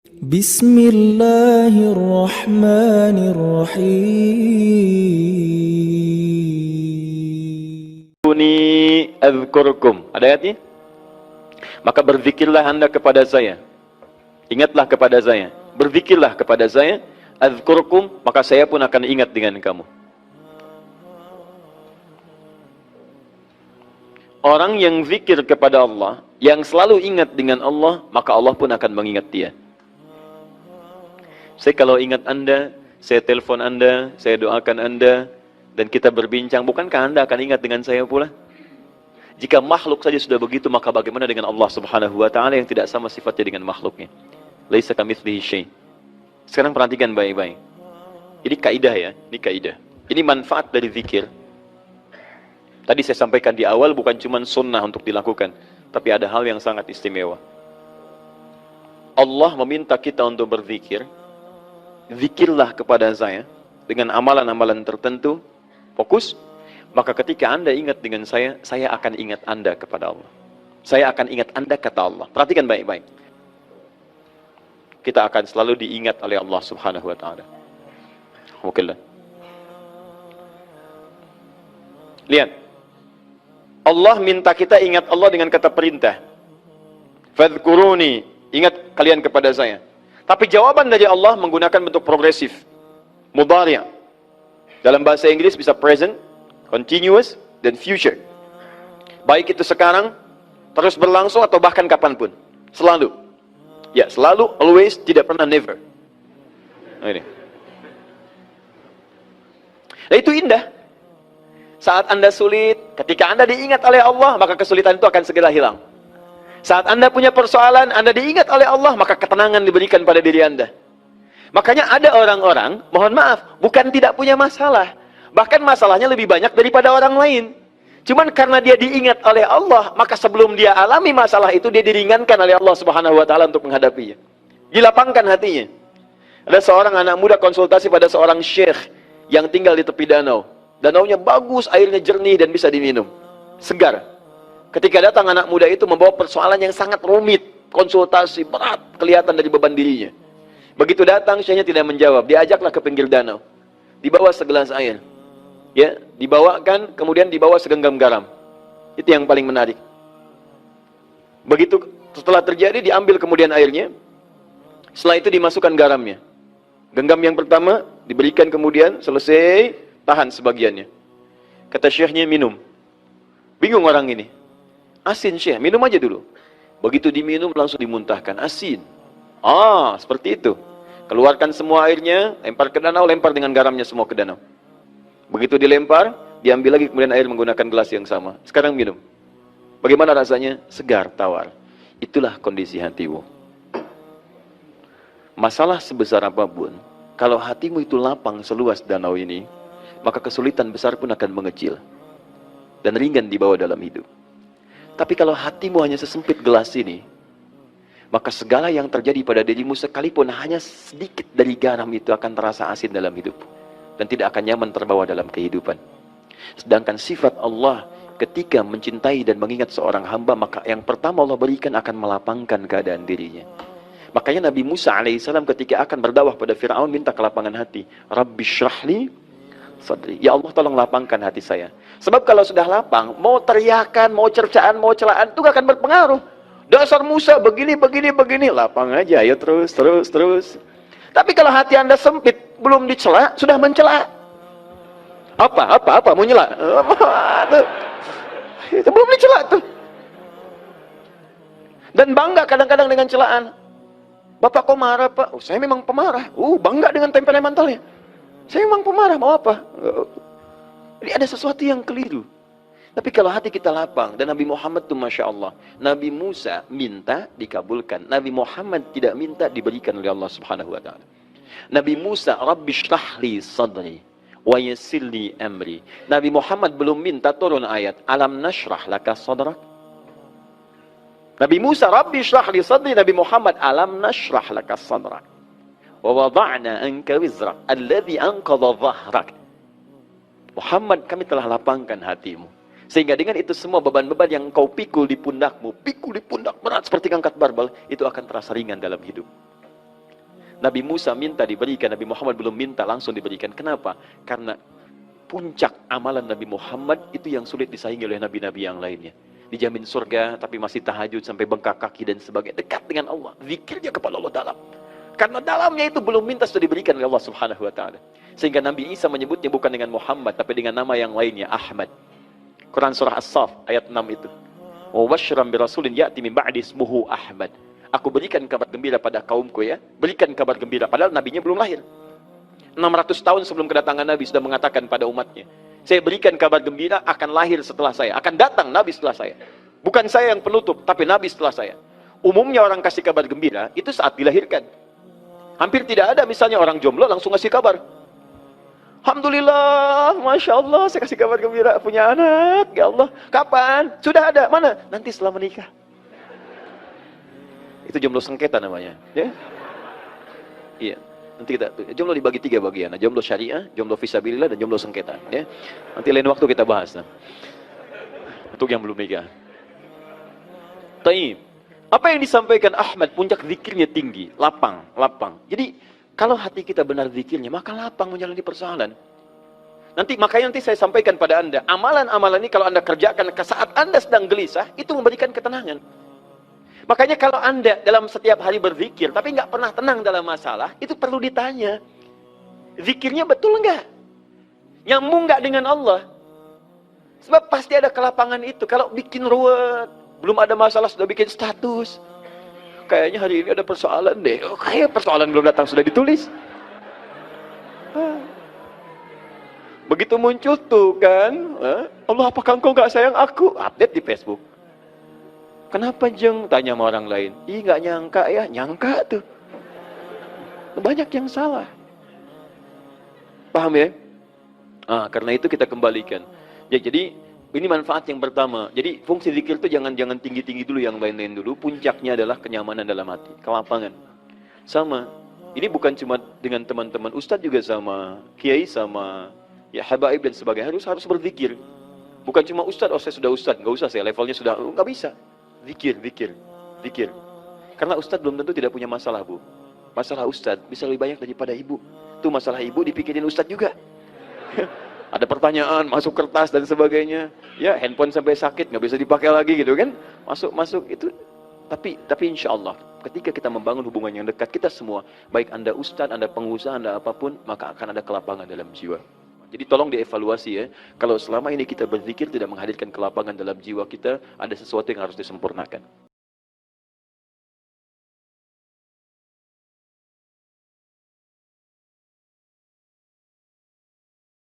Bismillahirrahmanirrahim. Kuni azkurkum. Ada ayatnya? Maka berzikirlah anda kepada saya. Ingatlah kepada saya. Berzikirlah kepada saya. Azkurkum, maka saya pun akan ingat dengan kamu. Orang yang zikir kepada Allah, yang selalu ingat dengan Allah, maka Allah pun akan mengingat dia. Saya kalau ingat anda, saya telepon anda, saya doakan anda, dan kita berbincang, bukankah anda akan ingat dengan saya pula? Jika makhluk saja sudah begitu, maka bagaimana dengan Allah subhanahu wa ta'ala yang tidak sama sifatnya dengan makhluknya? Laisa kamitslihi syai'. Sekarang perhatikan baik-baik. Ini kaidah ya, ini kaidah. Ini manfaat dari zikir. Tadi saya sampaikan di awal, bukan cuma sunnah untuk dilakukan, tapi ada hal yang sangat istimewa. Allah meminta kita untuk berzikir. Zikirlah kepada saya dengan amalan-amalan tertentu, fokus. Maka ketika anda ingat dengan saya akan ingat anda kepada Allah. Saya akan ingat anda kata Allah. Perhatikan baik-baik. Kita akan selalu diingat oleh Allah subhanahu wa ta'ala. Alhamdulillah. Lihat. Allah minta kita ingat Allah dengan kata perintah. Fadhkuruni, ingat kalian kepada saya. Tapi jawaban dari Allah menggunakan bentuk progresif. Mudhari'. Dalam bahasa Inggris bisa present, continuous, dan future. Baik itu sekarang, terus berlangsung, atau bahkan kapanpun. Selalu. Ya, selalu, always, tidak pernah, never. Nah, ini. Nah, itu indah. Saat anda sulit, ketika anda diingat oleh Allah, maka kesulitan itu akan segera hilang. Saat anda punya persoalan, anda diingat oleh Allah, maka ketenangan diberikan pada diri anda. Makanya ada orang-orang, mohon maaf, bukan tidak punya masalah. Bahkan masalahnya lebih banyak daripada orang lain. Cuman karena dia diingat oleh Allah, maka sebelum dia alami masalah itu, dia diringankan oleh Allah subhanahu wa ta'ala untuk menghadapinya. Dilapangkan hatinya. Ada seorang anak muda konsultasi pada seorang syekh yang tinggal di tepi danau. Danaunya bagus, airnya jernih dan bisa diminum. Segar. Ketika datang anak muda itu membawa persoalan yang sangat rumit, konsultasi berat, kelihatan dari beban dirinya. Begitu datang, syekhnya tidak menjawab. Diajaklah ke pinggir danau. Dibawa segelas air. Ya, dibawakan, kemudian dibawa segenggam garam. Itu yang paling menarik. Begitu setelah terjadi, diambil kemudian airnya. Setelah itu dimasukkan garamnya. Genggam yang pertama diberikan, kemudian selesai, tahan sebagiannya. Kata syekhnya, minum. Bingung orang ini. Asin syekh, minum aja dulu. Begitu diminum langsung dimuntahkan. Asin. Ah, seperti itu. Keluarkan semua airnya, lempar ke danau, lempar dengan garamnya semua ke danau. Begitu dilempar, diambil lagi kemudian air menggunakan gelas yang sama. Sekarang minum. Bagaimana rasanya? Segar, tawar. Itulah kondisi hatimu. Masalah sebesar apapun, kalau hatimu itu lapang seluas danau ini, maka kesulitan besar pun akan mengecil dan ringan dibawa dalam hidup. Tapi kalau hatimu hanya sesempit gelas ini, maka segala yang terjadi pada dirimu sekalipun hanya sedikit dari garam itu akan terasa asin dalam hidup dan tidak akan nyaman terbawa dalam kehidupan. Sedangkan sifat Allah ketika mencintai dan mengingat seorang hamba, maka yang pertama Allah berikan akan melapangkan keadaan dirinya. Makanya Nabi Musa alaihissalam ketika akan berdakwah pada Fir'aun minta kelapangan hati. Rabbi syrahli sadri. Ya Allah, tolong lapangkan hati saya. Sebab kalau sudah lapang, mau teriakan, mau cercaan, mau celaan, itu gak akan berpengaruh. Dasar Musa begini, begini, begini. Lapang aja, ayo terus. Tapi kalau hati anda sempit, belum dicela, sudah mencela. Apa? Mau nyela? Itu belum dicela tuh. Dan bangga kadang-kadang dengan celaan. Bapak kok marah, Pak? Oh, saya memang pemarah. Bangga dengan temperamentalnya. Saya memang pemarah, mau apa? Jadi ada sesuatu yang keliru. Tapi kalau hati kita lapang, dan Nabi Muhammad itu Masya Allah, Nabi Musa minta, dikabulkan. Nabi Muhammad tidak minta, diberikan oleh Allah subhanahu wa ta'ala. Nabi Musa, Rabbi syrahli sadri, wa yassirli amri. Nabi Muhammad belum minta turun ayat, Alam nashrah laka sadrak. Nabi Musa, Rabbi syrahli sadri. Nabi Muhammad, Alam nashrah laka sadrak. Wa wada'na anka wizrak alladhi anqadha dhahrak. Muhammad, kami telah lapangkan hatimu, sehingga dengan itu semua beban-beban yang kau pikul di pundakmu, pikul di pundak berat seperti angkat barbel, itu akan terasa ringan dalam hidup. Nabi Musa minta diberikan, Nabi Muhammad belum minta, langsung diberikan. Kenapa? Karena puncak amalan Nabi Muhammad itu yang sulit disaingi oleh nabi-nabi yang lainnya. Dijamin surga, tapi masih tahajud sampai bengkak kaki dan sebagainya. Dekat dengan Allah. Zikirnya kepada Allah dalam. Karena dalamnya itu belum minta sudah diberikan oleh Allah Subhanahu wa Ta'ala. Sehingga Nabi Isa menyebutnya bukan dengan Muhammad, tapi dengan nama yang lainnya, Ahmad. Quran surah As-Saff ayat 6 itu. Wa wasyram birasulin ya'ti min ba'di ismuhu Ahmad. Aku berikan kabar gembira pada kaumku ya. Berikan kabar gembira. Padahal nabinya belum lahir. 600 tahun sebelum kedatangan Nabi sudah mengatakan pada umatnya. Saya berikan kabar gembira akan lahir setelah saya. Akan datang Nabi setelah saya. Bukan saya yang penutup, tapi Nabi setelah saya. Umumnya orang kasih kabar gembira itu saat dilahirkan. Hampir tidak ada misalnya orang jomblo langsung kasih kabar. Alhamdulillah, Masya Allah, saya kasih kabar gembira punya anak. Ya Allah, kapan? Sudah ada, mana? Nanti setelah menikah. Itu jomblo sengketa namanya. Ya? Iya. Nanti kita jomblo dibagi 3 bagian. Nah, jomblo syariah, jomblo fisabilillah, dan jomblo sengketa. Ya. Nanti lain waktu kita bahas. Nah. Untuk yang belum nikah. Taib. Apa yang disampaikan Ahmad, puncak zikirnya tinggi, lapang. Jadi kalau hati kita benar zikirnya, maka lapang menjalani persoalan. Makanya nanti saya sampaikan pada Anda, amalan-amalan ini kalau Anda kerjakan saat Anda sedang gelisah, itu memberikan ketenangan. Makanya kalau Anda dalam setiap hari berzikir, tapi nggak pernah tenang dalam masalah, itu perlu ditanya. Zikirnya betul nggak? Nyambung nggak dengan Allah? Sebab pasti ada kelapangan itu. Kalau bikin ruwet, belum ada masalah sudah bikin status. Kayaknya hari ini ada persoalan deh. Oh, kayak persoalan belum datang sudah ditulis. Begitu muncul tuh kan, Allah apakah engkau nggak sayang aku? Update di Facebook. Kenapa Jeng? Tanya sama orang lain. Ih nggak nyangka ya, nyangka tuh. Banyak yang salah. Paham ya? Karena itu kita kembalikan. Ya, jadi ini manfaat yang pertama. Jadi fungsi zikir itu jangan tinggi-tinggi dulu, yang lain-lain dulu. Puncaknya adalah kenyamanan dalam hati, kelapangan. Sama. Ini bukan cuma dengan teman-teman ustadz, juga sama kiai, sama ya habaib dan sebagainya. Harus berzikir. Bukan cuma ustadz, saya sudah ustadz, nggak usah, saya levelnya sudah, nggak bisa. Zikir. Karena ustadz belum tentu tidak punya masalah, Bu. Masalah ustadz bisa lebih banyak daripada ibu. Tuh masalah ibu dipikirin ustadz juga. Ada pertanyaan, masuk kertas dan sebagainya. Ya, handphone sampai sakit, nggak bisa dipakai lagi gitu kan. Masuk itu. Tapi insya Allah, ketika kita membangun hubungan yang dekat, kita semua, baik Anda ustadz, Anda pengusaha, Anda apapun, maka akan ada kelapangan dalam jiwa. Jadi tolong dievaluasi ya. Kalau selama ini kita berzikir tidak menghadirkan kelapangan dalam jiwa kita, ada sesuatu yang harus disempurnakan.